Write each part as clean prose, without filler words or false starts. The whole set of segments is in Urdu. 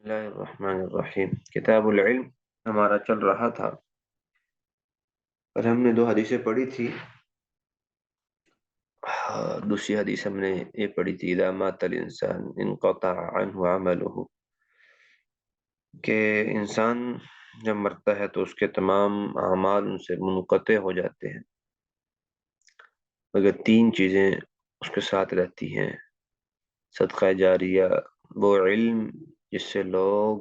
اللہ الرحمن الرحیم کتاب العلم ہمارا چل رہا تھا اور ہم نے دو حدیثیں پڑھی تھی۔ دوسری حدیث ہم نے یہ پڑھی تھی اذا مات الانسان انقطع عنه عمله، کہ انسان جب مرتا ہے تو اس کے تمام اعمال ان سے منقطع ہو جاتے ہیں مگر تین چیزیں اس کے ساتھ رہتی ہیں: صدقہ جاریہ، وہ علم جس سے لوگ،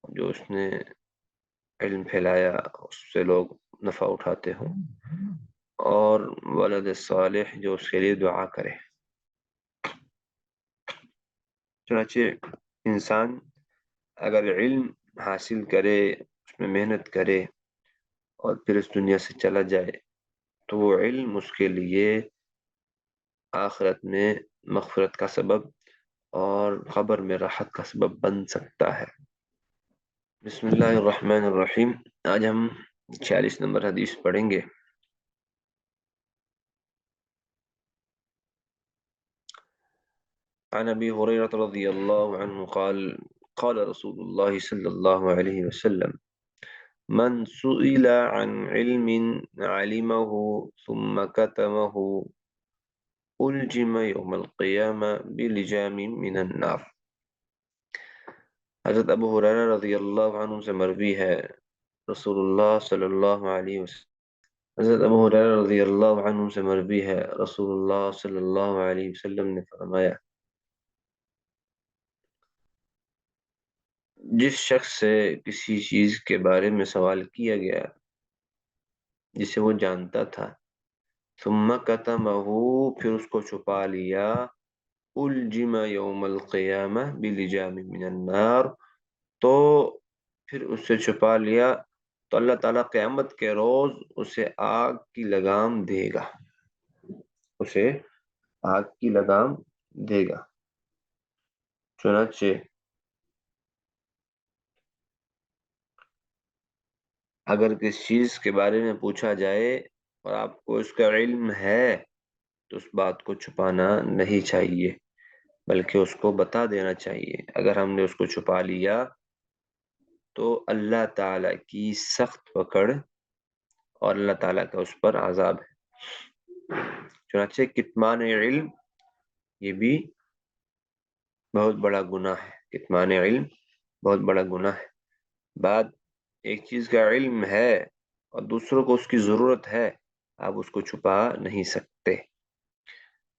جو اس نے علم پھیلایا اس سے لوگ نفع اٹھاتے ہوں، اور ولد صالح جو اس کے لیے دعا کرے۔ چنانچہ انسان اگر علم حاصل کرے، اس میں محنت کرے اور پھر اس دنیا سے چلا جائے تو وہ علم اس کے لیے آخرت میں مغفرت کا سبب اور قبر میں راحت کا سبب بن سکتا ہے۔ بسم اللہ الرحمن الرحیم۔ آج ہم 46 نمبر حدیث پڑھیں گے۔ عن ابی ہریرہ رضی اللہ عنہ قال قال رسول اللہ صلی اللہ علیہ وسلم من سئل عن علم علمه ثم كتمه الجم يوم القیامہ بلجام من النار۔ حضرت ابو ہریرہ رضی اللہ عنہ سے مروی ہے، رسول اللہ صلی اللہ علیہ وسلم حضرت ابو ہریرہ رضی اللہ عنہ سے مروی ہے، رسول اللہ صلی اللہ علیہ وسلم نے فرمایا، جس شخص سے کسی چیز کے بارے میں سوال کیا گیا جسے وہ جانتا تھا، ثم کتمہ، پھر اس کو چھپا لیا، الجم یوم القیامہ بلجام من النار، تو پھر اس سے چھپا لیا تو اللہ تعالیٰ قیامت کے روز اسے آگ کی لگام دے گا، اسے آگ کی لگام دے گا۔ چنانچہ اگر کسی چیز کے بارے میں پوچھا جائے اور آپ کو اس کا علم ہے تو اس بات کو چھپانا نہیں چاہیے بلکہ اس کو بتا دینا چاہیے۔ اگر ہم نے اس کو چھپا لیا تو اللہ تعالیٰ کی سخت پکڑ اور اللہ تعالیٰ کا اس پر عذاب ہے۔ چنانچہ کتمان علم یہ بھی بہت بڑا گناہ ہے، کتمان علم بہت بڑا گناہ ہے۔ بعد ایک چیز کا علم ہے اور دوسروں کو اس کی ضرورت ہے، آپ اس کو چھپا نہیں سکتے،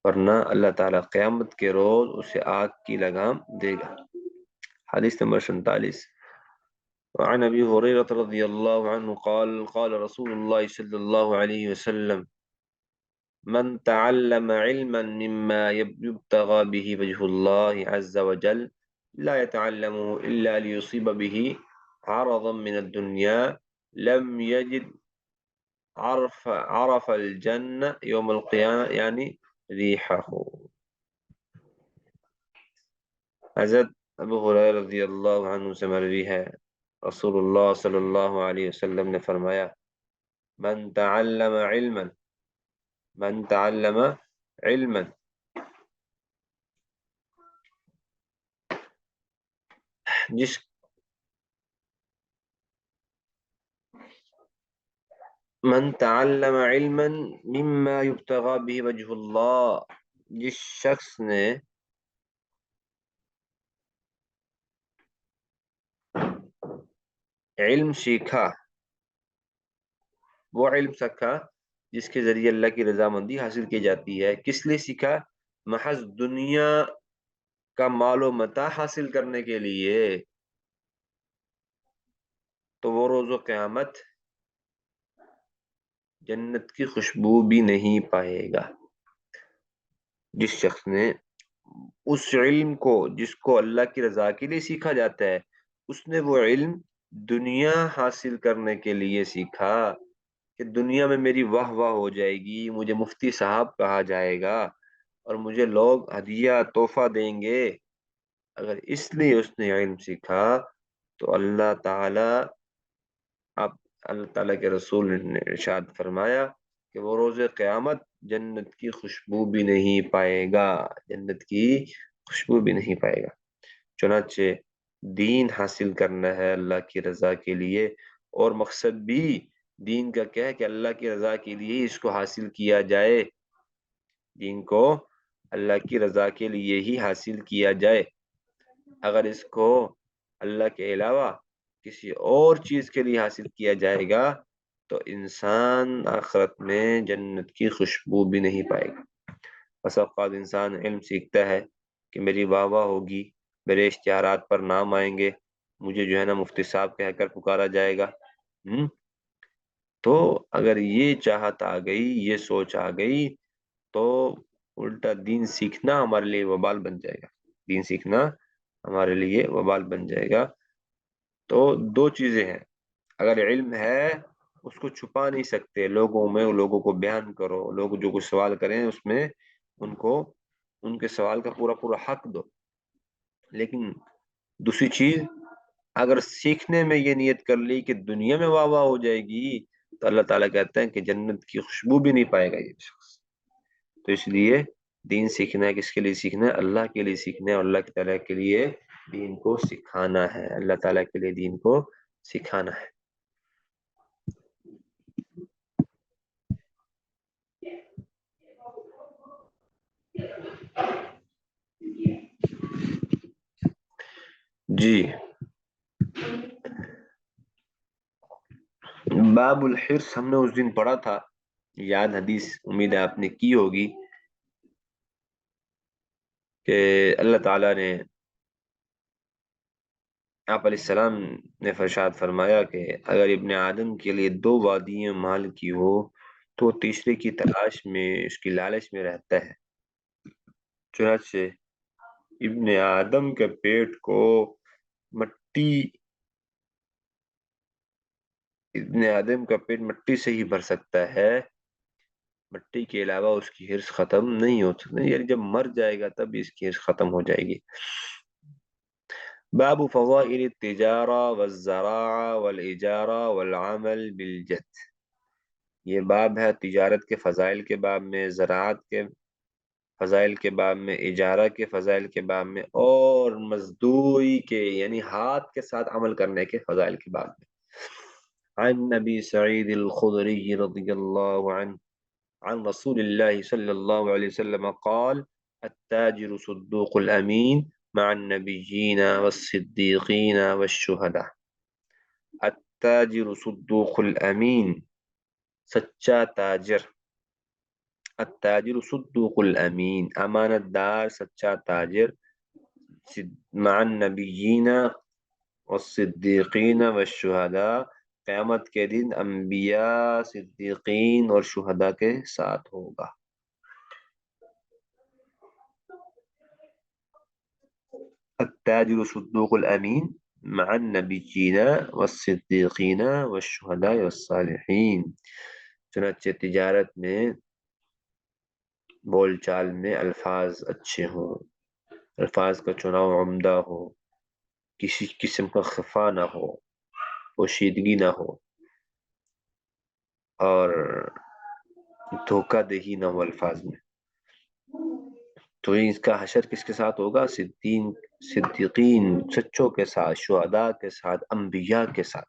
ورنہ اللہ تعالیٰ قیامت کے روز اسے آگ کی لگام دے گا۔ حدیث نمبر 47۔ وعن ابی ہریرہ رضی اللہ عنہ قال قال رسول اللہ صلی اللہ علیہ وسلم من تعلم علما مما يبتغى به وجه الله عز وجل لا يتعلمه إلا ليصيب به عرضا من الدنيا لم يجد عرف الجنة يوم القيامة يعني ریحہ۔ حضرت ابو ہریرہ رضی اللہ عنہ سے مروی ہے، رسول اللہ صلی اللہ علیہ وسلم نے فرمایا، من تعلم علما، من تعلم علما، جس من تعلم علما مما يبتغى به وجه اللہ، جس شخص نے علم سیکھا، وہ علم سیکھا جس کے ذریعے اللہ کی رضامندی حاصل کی جاتی ہے۔ کس لیے سیکھا؟ محض دنیا کا مال و متاع حاصل کرنے کے لیے، تو وہ روز و قیامت جنت کی خوشبو بھی نہیں پائے گا۔ جس شخص نے اس علم کو جس کو اللہ کی رضا کے لیے سیکھا جاتا ہے، اس نے وہ علم دنیا حاصل کرنے کے لیے سیکھا کہ دنیا میں میری واہ واہ ہو جائے گی، مجھے مفتی صاحب کہا جائے گا اور مجھے لوگ ہدیہ تحفہ دیں گے، اگر اس لیے اس نے علم سیکھا تو اللہ تعالیٰ کے رسول نے ارشاد فرمایا کہ وہ روز قیامت جنت کی خوشبو بھی نہیں پائے گا، جنت کی خوشبو بھی نہیں پائے گا۔ چنانچہ دین حاصل کرنا ہے اللہ کی رضا کے لیے، اور مقصد بھی دین کا کیا ہے کہ اللہ کی رضا کے لیے اس کو حاصل کیا جائے، دین کو اللہ کی رضا کے لیے ہی حاصل کیا جائے۔ اگر اس کو اللہ کے علاوہ کسی اور چیز کے لیے حاصل کیا جائے گا تو انسان آخرت میں جنت کی خوشبو بھی نہیں پائے گا۔ بس اوقات انسان علم سیکھتا ہے کہ میری واہ واہ ہوگی، میرے اشتہارات پر نام آئیں گے، مجھے جو ہے نا مفتی صاحب کہہ کر پکارا جائے گا۔ تو اگر یہ چاہت آ گئی، یہ سوچ آ گئی، تو الٹا دین سیکھنا ہمارے لیے وبال بن جائے گا، دین سیکھنا ہمارے لیے وبال بن جائے گا۔ تو دو چیزیں ہیں، اگر علم ہے اس کو چھپا نہیں سکتے، لوگوں میں لوگوں کو بیان کرو، لوگ جو کچھ سوال کریں اس میں ان کو ان کے سوال کا پورا پورا حق دو۔ لیکن دوسری چیز، اگر سیکھنے میں یہ نیت کر لی کہ دنیا میں واہ واہ ہو جائے گی تو اللہ تعالیٰ کہتے ہیں کہ جنت کی خوشبو بھی نہیں پائے گا یہ شخص۔ تو اس لیے دین سیکھنا ہے، کس کے لیے سیکھنا ہے؟ اللہ کے لیے سیکھنا ہے، اور اللہ تعالیٰ کے لیے دین کو سکھانا ہے، اللہ تعالیٰ کے لیے دین کو سکھانا ہے۔ جی، باب الحرص ہم نے اس دن پڑھا تھا، یاد حدیث امید ہے آپ نے کی ہوگی، کہ اللہ تعالیٰ نے آپ علیہ السلام نے فرشاد فرمایا کہ اگر ابن آدم کے لیے دو وادیاں مال کی ہو تو تیسرے کی تلاش میں، اس کی لالچ میں رہتا ہے۔ چنانچہ ابن آدم کے پیٹ کو مٹی ابن آدم کا پیٹ مٹی سے ہی بھر سکتا ہے، مٹی کے علاوہ اس کی حرص ختم نہیں ہو سکتی، یعنی جب مر جائے گا تب اس کی حرص ختم ہو جائے گی۔ باب فضائل التجارہ والزراعہ والاجارہ والعمل بالجد، یہ باب ہے تجارت کے فضائل کے باب میں، زراعت کے فضائل کے باب میں، اجارہ کے فضائل کے باب میں، اور مزدوری کے یعنی ہاتھ کے ساتھ عمل کرنے کے فضائل کے باب میں۔ عن نبی سعید الخدری رضی اللہ عنہ عن رسول اللہ صلی اللہ علیہ وسلم قال التاجر صدوق الامین مع النبیین والصدیقین والشہداء۔ التاجر صدوق الامین، سچا تاجر، التاجر صدوق الامین، امانت دار سچا تاجر، مع النبیین والصدیقین والشہداء، قیامت کے دن انبیاء، صدیقین اور شہداء کے ساتھ ہوگا۔ التاجر صدوق الامین مع النبیین والصدیقین والشہداء والصالحین، چنانچہ تجارت میں بول چال میں الفاظ اچھے ہوں، الفاظ کا چناؤ عمدہ ہو، کسی قسم کا خفا نہ ہو، پوشیدگی نہ ہو، اور دھوکہ دہی نہ ہو الفاظ میں۔ تو اس کا حشر کس کے ساتھ ہوگا؟ صدیقین سچوں کے ساتھ، شہداء کے ساتھ، انبیاء کے ساتھ۔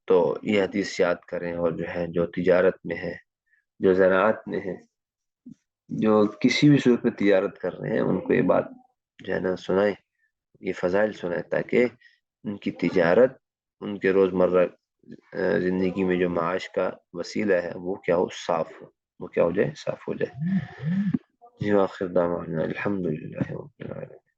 تو یہ حدیث یاد کریں، اور جو ہے جو تجارت میں ہے، جو زراعت میں ہے، جو کسی بھی صورت میں تجارت کر رہے ہیں، ان کو یہ بات جو ہے نا سنائیں، یہ فضائل سنائیں، تاکہ ان کی تجارت ان کے روزمرہ زندگی میں جو معاش کا وسیلہ ہے وہ کیا ہو؟ صاف ہو، وہ کیا ہو جائے؟ صاف ہو جائے۔ جی، آخر دعوانا الحمدللہ رب العالمین۔